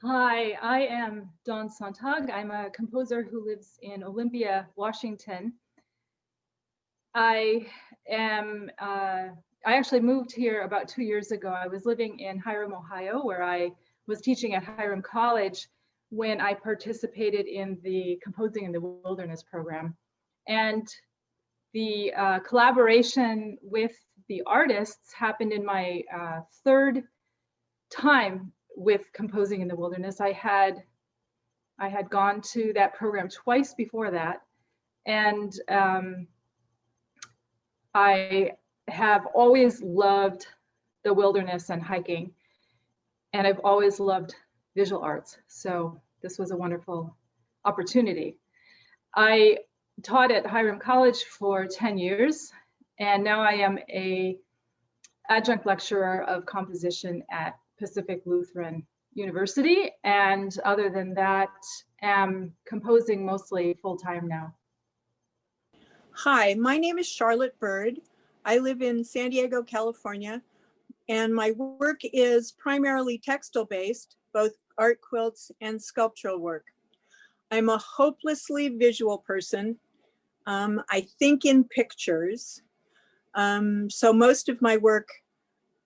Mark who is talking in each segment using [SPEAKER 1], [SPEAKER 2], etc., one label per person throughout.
[SPEAKER 1] Hi, I am Dawn Sonntag. I'm a composer who lives in Olympia, Washington. I am, I actually moved here about 2 years ago. I was living in Hiram, Ohio, where I was teaching at Hiram College when I participated in the Composing in the Wilderness program. And the collaboration with the artists happened in my third time with Composing in the Wilderness. I had gone to that program twice before that, and I have always loved the wilderness and hiking, and I've always loved visual arts. So this was a wonderful opportunity. I taught at Hiram College for 10 years, and now I am a adjunct lecturer of composition at Pacific Lutheran University, and other than that, am composing mostly full-time now.
[SPEAKER 2] Hi, my name is Charlotte Bird. I live in San Diego, California, and my work is primarily textile-based, both art quilts and sculptural work. I'm a hopelessly visual person. I think in pictures. So most of my work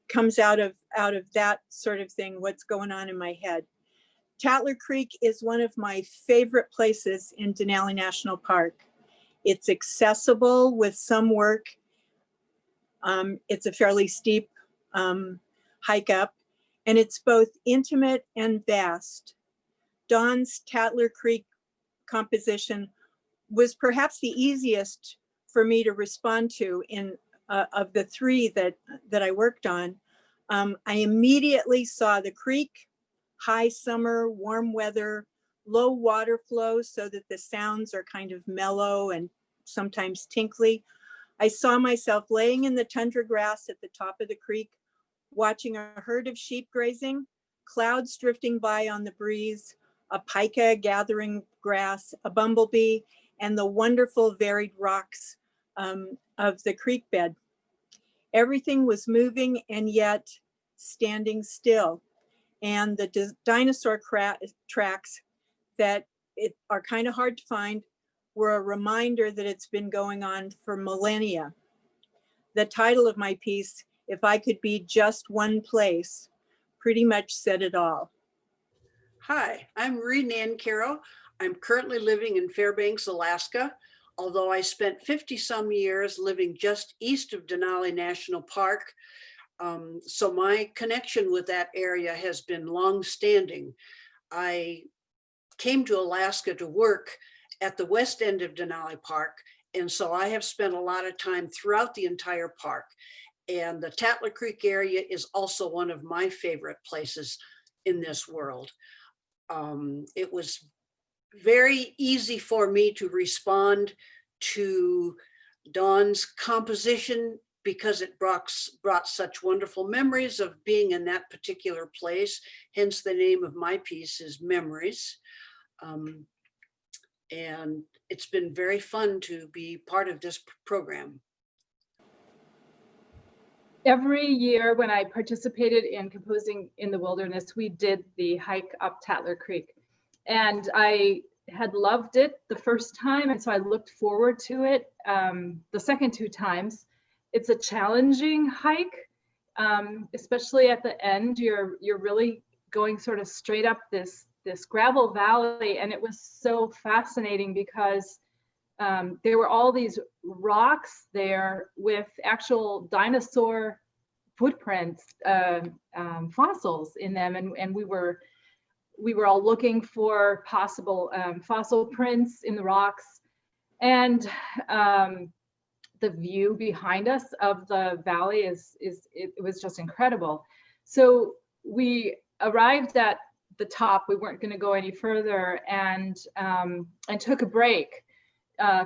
[SPEAKER 2] comes out of that sort of thing, what's going on in my head. Tattler Creek is one of my favorite places in Denali National Park. It's accessible with some work. It's a fairly steep hike up, and it's both intimate and vast. Dawn's Tattler Creek composition was perhaps the easiest for me to respond to of the three that I worked on. I immediately saw the creek, high summer, warm weather, low water flow so that the sounds are kind of mellow and sometimes tinkly. I saw myself laying in the tundra grass at the top of the creek, watching a herd of sheep grazing, clouds drifting by on the breeze, a pika gathering grass, a bumblebee, and the wonderful varied rocks of the creek bed. Everything was moving and yet standing still. And the dinosaur tracks that are kind of hard to find were a reminder that it's been going on for millennia. The title of my piece, If I Could Be Just One Place, pretty much said it all.
[SPEAKER 3] Hi, I'm Ree Nancarrow. I'm currently living in Fairbanks, Alaska, although I spent 50 some years living just east of Denali National Park. So my connection with that area has been long-standing. I came to Alaska to work at the west end of Denali Park, and so I have spent a lot of time throughout the entire park. And the Tattler Creek area is also one of my favorite places in this world. It was very easy for me to respond to Dawn's composition because it brought such wonderful memories of being in that particular place. Hence the name of my piece is Memories. And it's been very fun to be part of this program.
[SPEAKER 1] Every year when I participated in Composing in the Wilderness, we did the hike up Tattler Creek. And I had loved it the first time, and so I looked forward to it the second two times. It's a challenging hike, especially at the end. You're really going sort of straight up this gravel valley, and it was so fascinating because there were all these rocks there with actual dinosaur footprints, fossils in them, and we were all looking for possible fossil prints in the rocks, and the view behind us of the valley it was just incredible. So we arrived at the top. We weren't going to go any further, and took a break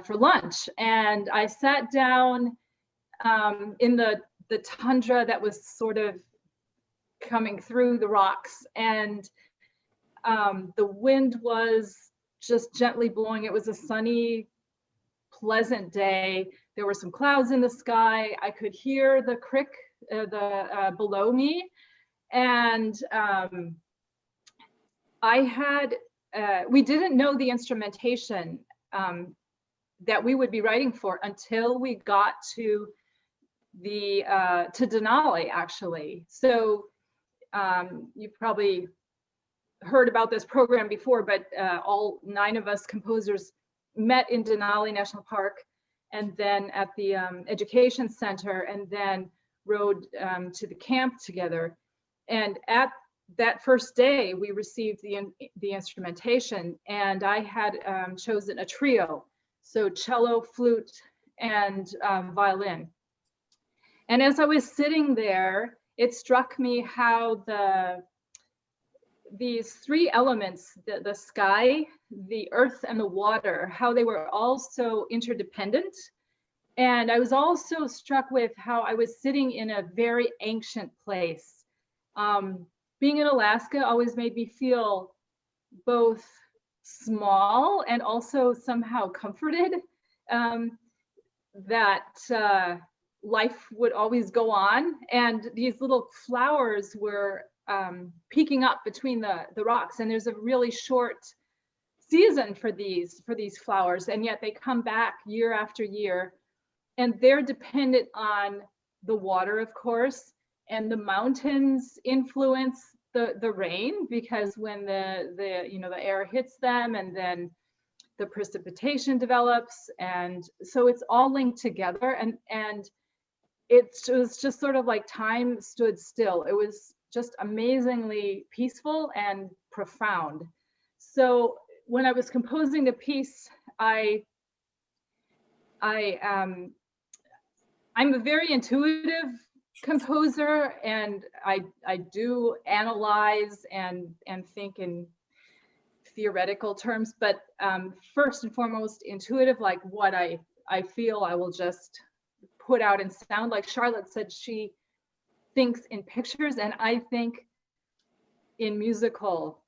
[SPEAKER 1] for lunch. And I sat down in the tundra that was sort of coming through the rocks, and the wind was just gently blowing. It was a sunny, pleasant day. There were some clouds in the sky. I could hear the creek below me, and we didn't know the instrumentation that we would be writing for until we got to Denali, actually. So you probably heard about this program before, but all 9 of us composers met in Denali National Park, and then at the education center, and then rode to the camp together. And at that first day, we received the instrumentation, and I had chosen a trio, so cello, flute, and violin. And as I was sitting there, it struck me how these 3 elements, the sky, the earth, and the water, how they were all so interdependent. And I was also struck with how I was sitting in a very ancient place. Being in Alaska always made me feel both small and also somehow comforted, that life would always go on. And these little flowers were peeking up between the rocks, and there's a really short season for these flowers, and yet they come back year after year, and they're dependent on the water, of course, and the mountains influence the rain, because when the air hits them, and then the precipitation develops, and so it's all linked together, and it was just sort of like time stood still. It was just amazingly peaceful and profound. So when I was composing the piece, I'm a very intuitive composer, and I do analyze and think in theoretical terms, but first and foremost intuitive, like what I feel I will just put out in sound. Like Charlotte said, she thinks in pictures, and I think in musical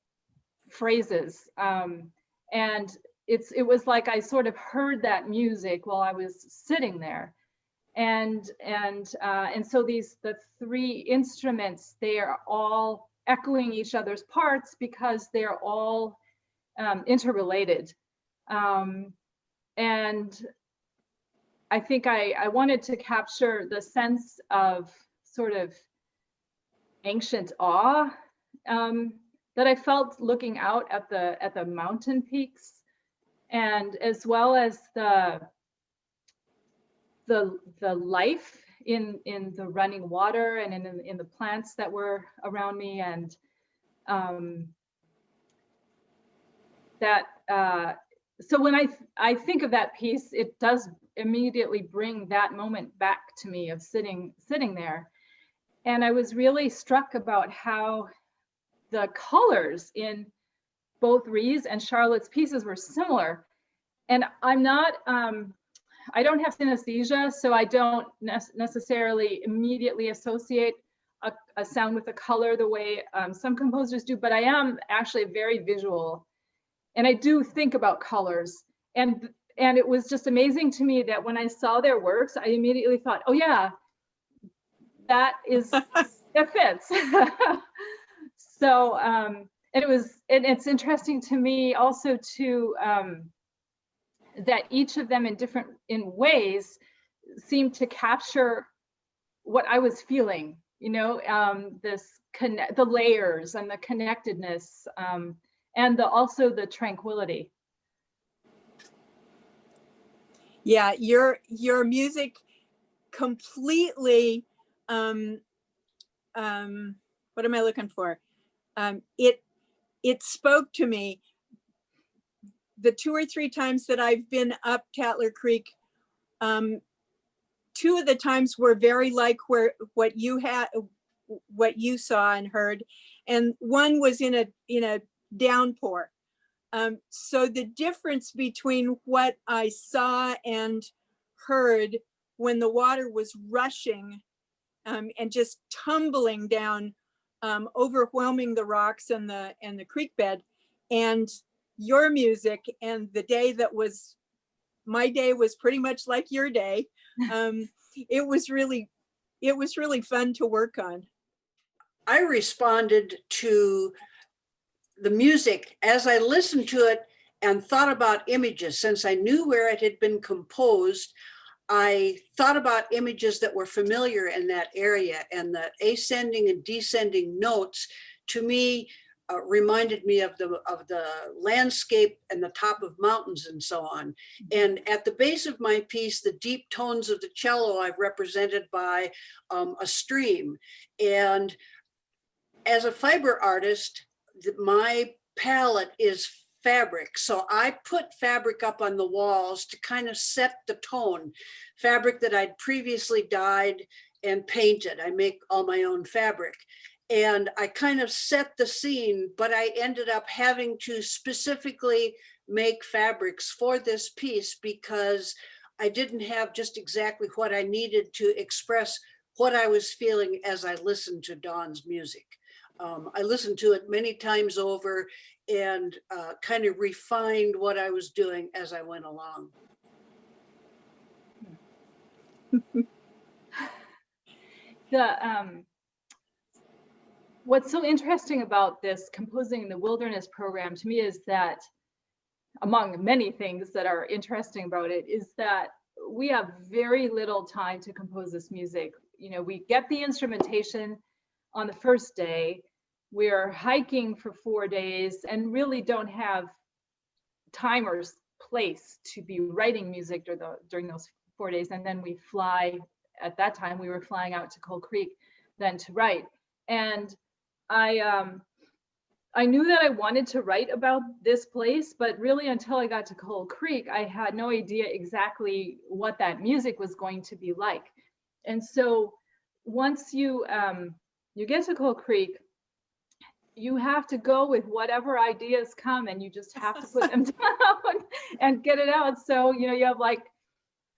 [SPEAKER 1] phrases. And it was like I sort of heard that music while I was sitting there. And so the 3 instruments, they are all echoing each other's parts because they're all interrelated. And I think I wanted to capture the sense of sort of ancient awe that I felt looking out at the mountain peaks, and as well as the life in the running water and in the plants that were around me, and so when I think of that piece, it does immediately bring that moment back to me of sitting there. And I was really struck about how the colors in both Ree's and Charlotte's pieces were similar. And I'm not, I don't have synesthesia, so I don't necessarily immediately associate a sound with a color the way some composers do, but I am actually very visual, and I do think about colors. And it was just amazing to me that when I saw their works, I immediately thought, oh yeah, that fits. So and it's interesting to me also to that each of them in ways seemed to capture what I was feeling, the layers and the connectedness, and also the tranquility.
[SPEAKER 2] Yeah, your music completely, what am I looking for? It spoke to me. The 2 or 3 times that I've been up Tattler Creek, 2 of the times were very like what you saw and heard, and one was in a downpour. So the difference between what I saw and heard when the water was rushing and just tumbling down, overwhelming the rocks and the creek bed, and your music, and the day that was, my day was pretty much like your day. It was really fun to work on.
[SPEAKER 3] I responded to the music, as I listened to it and thought about images, since I knew where it had been composed, I thought about images that were familiar in that area, and the ascending and descending notes to me reminded me of the landscape and the top of mountains and so on. And at the base of my piece, the deep tones of the cello I've represented by a stream. And as a fiber artist, my palette is fabric. So I put fabric up on the walls to kind of set the tone. Fabric that I'd previously dyed and painted. I make all my own fabric. And I kind of set the scene, but I ended up having to specifically make fabrics for this piece because I didn't have just exactly what I needed to express what I was feeling as I listened to Dawn's music. I listened to it many times over and kind of refined what I was doing as I went along.
[SPEAKER 1] What's so interesting about this Composing in the Wilderness program to me is that, among many things that are interesting about it, is that we have very little time to compose this music. You know, we get the instrumentation on the first day, we're hiking for 4 days and really don't have time or place to be writing music during those 4 days. And then we fly, at that time we were flying out to Coal Creek then to write. And I knew that I wanted to write about this place, but really until I got to Coal Creek, I had no idea exactly what that music was going to be like. And so once you get to Coal Creek, you have to go with whatever ideas come, and you just have to put them down and get it out. So, you know, you have like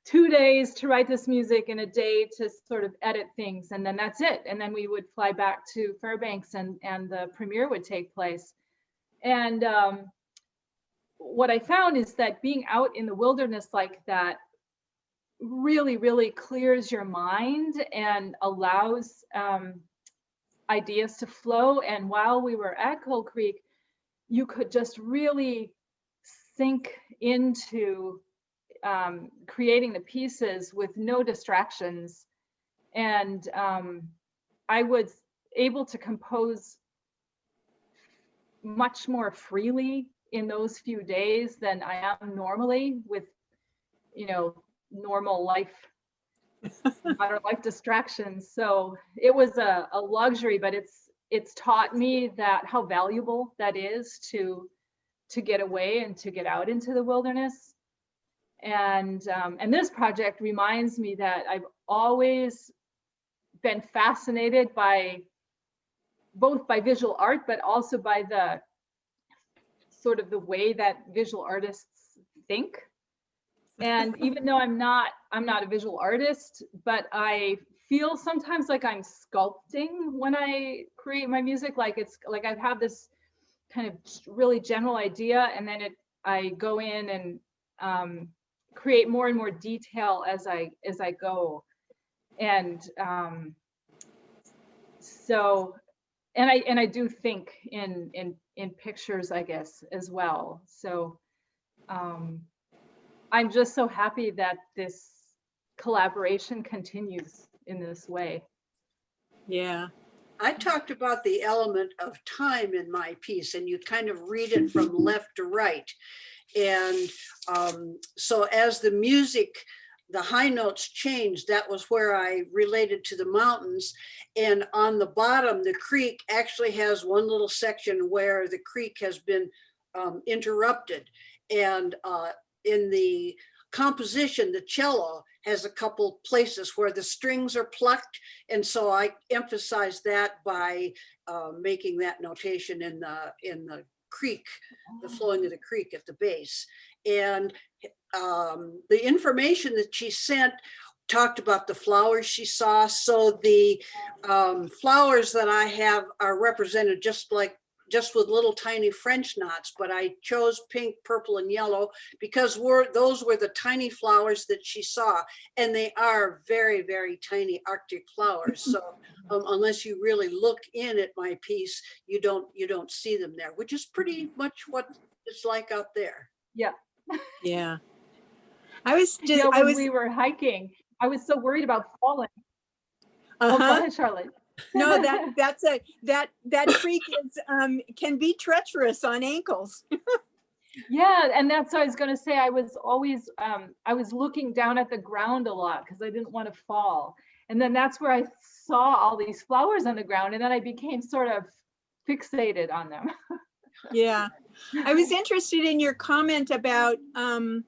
[SPEAKER 1] 2 days to write this music and a day to sort of edit things, and then that's it. And then we would fly back to Fairbanks and the premiere would take place. And what I found is that being out in the wilderness like that really, really clears your mind and allows ideas to flow. And while we were at Coal Creek, you could just really sink into creating the pieces with no distractions. And I was able to compose much more freely in those few days than I am normally with, you know, normal life, modern life distractions. So it was a luxury, but it's taught me that how valuable that is to get away and to get out into the wilderness. And this project reminds me that I've always been fascinated by both by visual art, but also by the sort of the way that visual artists think. And even though I'm not a visual artist, but I feel sometimes like I'm sculpting when I create my music. Like it's like I have this kind of really general idea, and then I go in and create more and more detail as I go. And so I do think in pictures, I guess, as well. So I'm just so happy that this collaboration continues in this way.
[SPEAKER 2] Yeah.
[SPEAKER 3] I talked about the element of time in my piece, and you kind of read it from left to right. And so as the music, the high notes changed, that was where I related to the mountains. And on the bottom, the creek actually has one little section where the creek has been interrupted. And in the composition, the cello has a couple places where the strings are plucked. And so I emphasize that by making that notation in the creek, the flowing of the creek at the base. And the information that she sent talked about the flowers she saw. So the flowers that I have are represented just like just with little tiny French knots, but I chose pink, purple, and yellow because those were the tiny flowers that she saw. And they are very, very tiny Arctic flowers. So unless you really look in at my piece, you don't see them there, which is pretty much what it's like out there.
[SPEAKER 1] Yeah.
[SPEAKER 2] Yeah. I was just,
[SPEAKER 1] You know,
[SPEAKER 2] I
[SPEAKER 1] when
[SPEAKER 2] was,
[SPEAKER 1] we were hiking, I was so worried about falling. Oh, go
[SPEAKER 2] uh-huh.
[SPEAKER 1] ahead, Charlotte.
[SPEAKER 2] No, that creek is, can be treacherous on ankles.
[SPEAKER 1] Yeah, and that's what I was going to say. I was always, I was looking down at the ground a lot because I didn't want to fall. And then that's where I saw all these flowers on the ground, and then I became sort of fixated on them.
[SPEAKER 2] Yeah. I was interested in your comment about a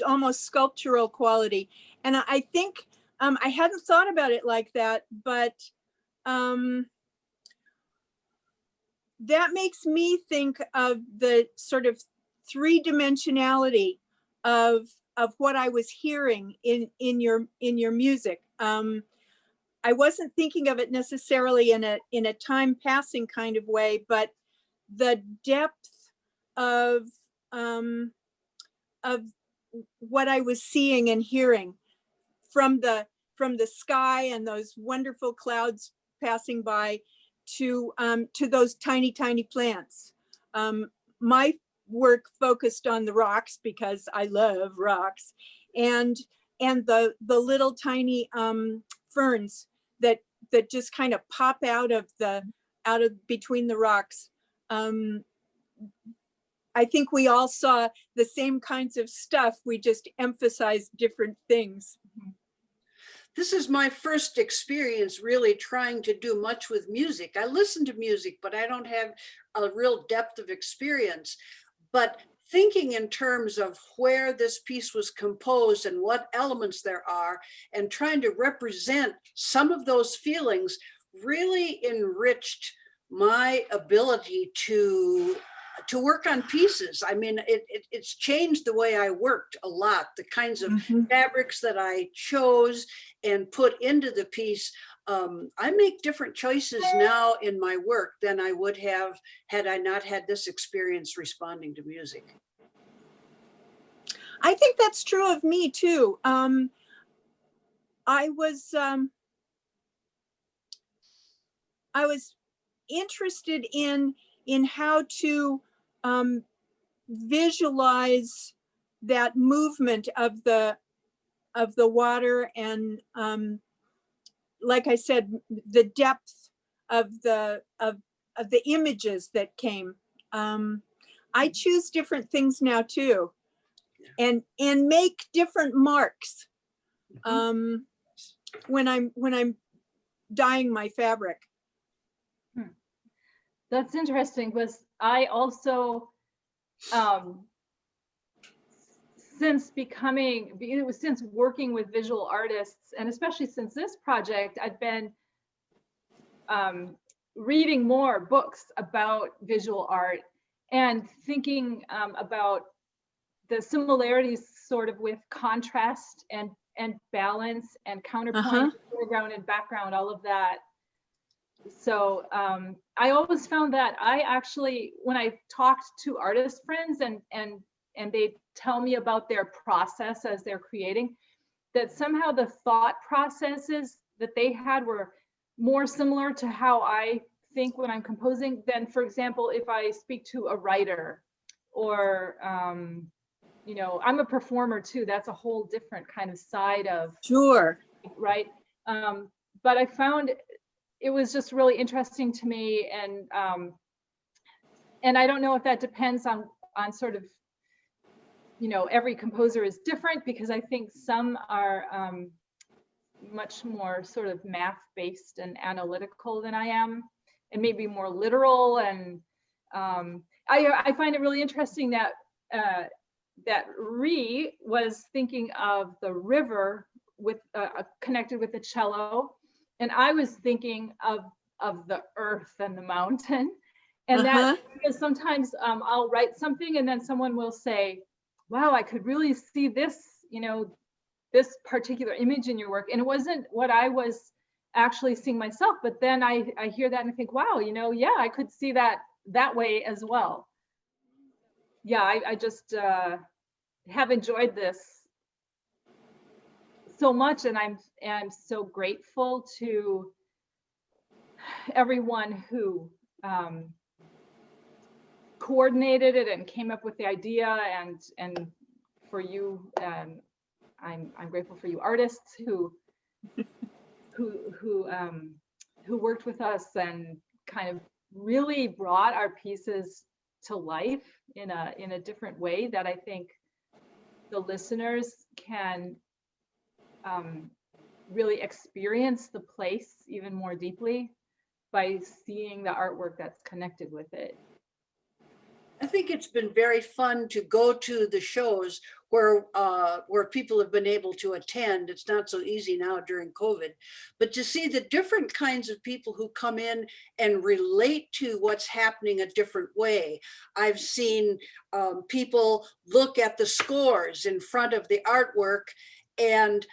[SPEAKER 2] almost sculptural quality. And I think, I hadn't thought about it like that, but that makes me think of the sort of three-dimensionality of what I was hearing in your music. I wasn't thinking of it necessarily in a time passing kind of way, but the depth of what I was seeing and hearing from the sky and those wonderful clouds passing by to those tiny plants. My work focused on the rocks because I love rocks, and the little tiny ferns that just kind of pop out of between the rocks. I think we all saw the same kinds of stuff. We just emphasized different things.
[SPEAKER 3] This is my first experience really trying to do much with music. I listen to music, but I don't have a real depth of experience. But thinking in terms of where this piece was composed and what elements there are, and trying to represent some of those feelings really enriched my ability to work on pieces. I mean, it's changed the way I worked a lot, the kinds of fabrics that I chose and put into the piece. I make different choices now in my work than I would have had I not had this experience responding to music.
[SPEAKER 2] I think that's true of me too. I was interested in how to visualize that movement of the water, and like I said, the depth of the images that came. I choose different things now too, and make different marks when I'm dyeing my fabric.
[SPEAKER 1] That's interesting, because I also, since working with visual artists, and especially since this project, I've been reading more books about visual art and thinking about the similarities sort of with contrast and balance and counterpoint, foreground and background, all of that. So I always found that I actually, when I talked to artist friends and they tell me about their process as they're creating, that somehow the thought processes that they had were more similar to how I think when I'm composing than, for example, if I speak to a writer or, you know, I'm a performer too. That's a whole different kind of side of,
[SPEAKER 2] Sure.
[SPEAKER 1] Right. But I found it was just really interesting to me, and I don't know if that depends on sort of, you know, every composer is different, because I think some are much more sort of math-based and analytical than I am, and maybe more literal. And I find it really interesting that that Ree was thinking of the river with connected with the cello, and I was thinking of the earth and the mountain. And that, because sometimes I'll write something and then someone will say, wow, I could really see this, you know, this particular image in your work. And it wasn't what I was actually seeing myself. But then I hear that and I think, wow, you know, yeah, I could see that way as well. Yeah, I just have enjoyed this so much, and I'm so grateful to everyone who coordinated it and came up with the idea, and for you, I'm grateful for you artists who worked with us and kind of really brought our pieces to life in a different way that I think the listeners can really experience the place even more deeply by seeing the artwork that's connected with it.
[SPEAKER 3] I think it's been very fun to go to the shows where people have been able to attend. It's not so easy now during COVID, but to see the different kinds of people who come in and relate to what's happening a different way. I've seen people look at the scores in front of the artwork and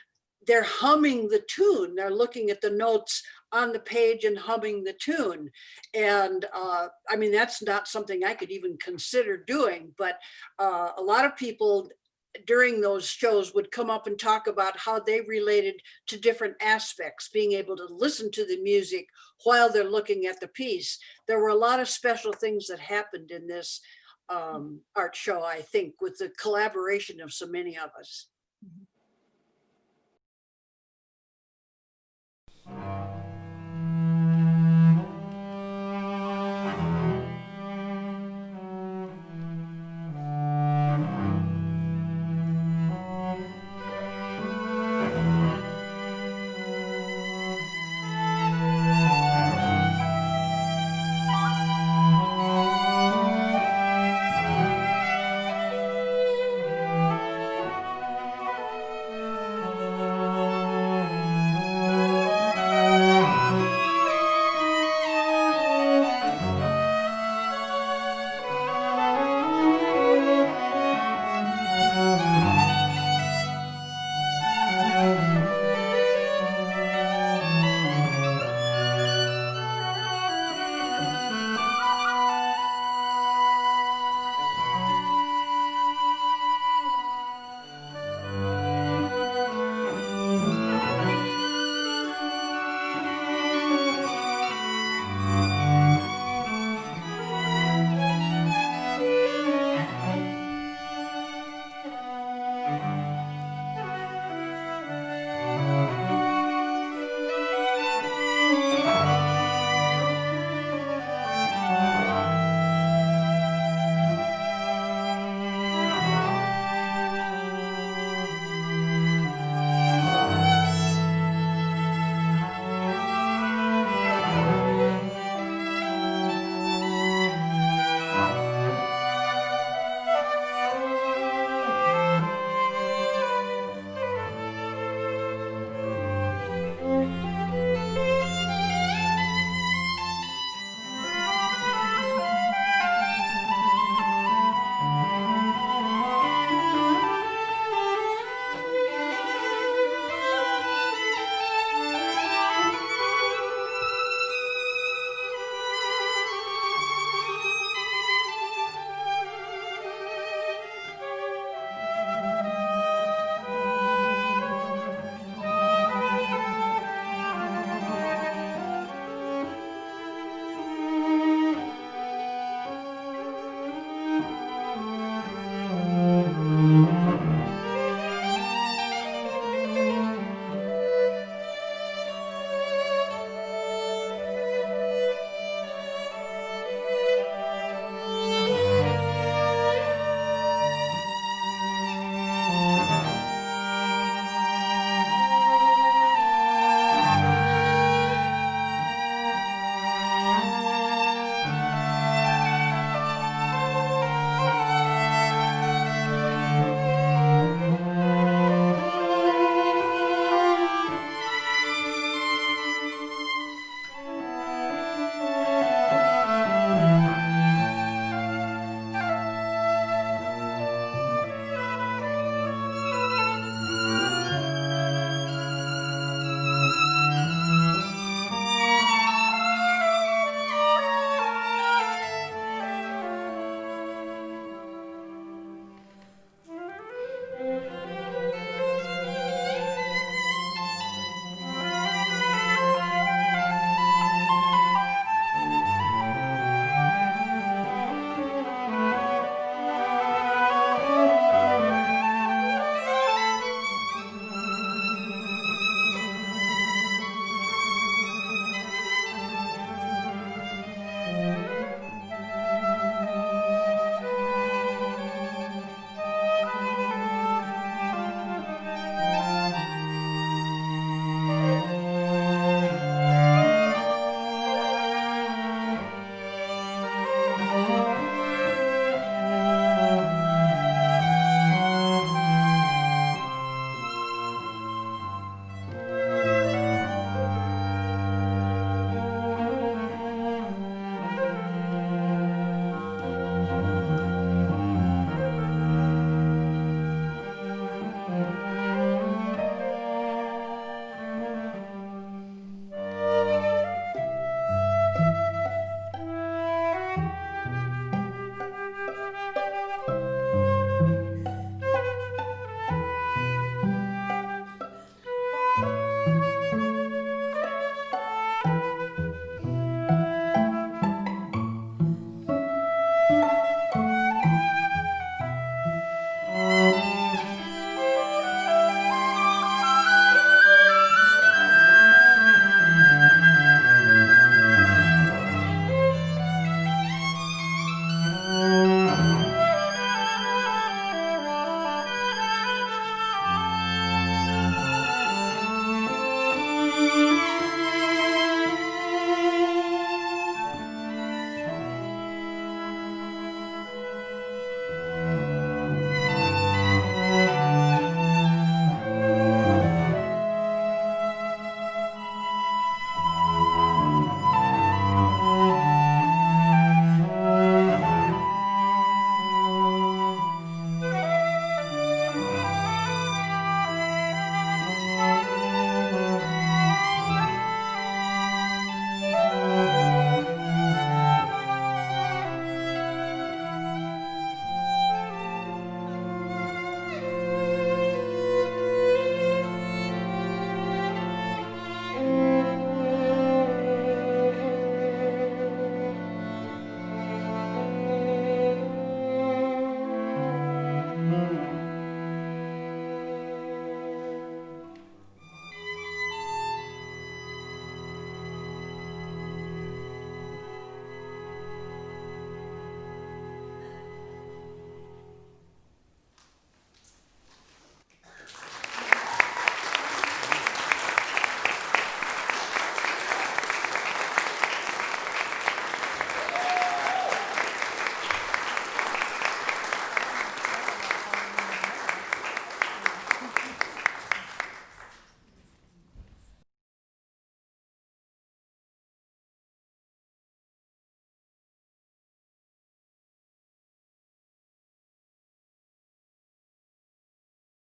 [SPEAKER 3] they're humming the tune. They're looking at the notes on the page and humming the tune. And I mean, that's not something I could even consider doing, but a lot of people during those shows would come up and talk about how they related to different aspects, being able to listen to the music while they're looking at the piece. There were a lot of special things that happened in this art show, I think, with the collaboration of so many of us.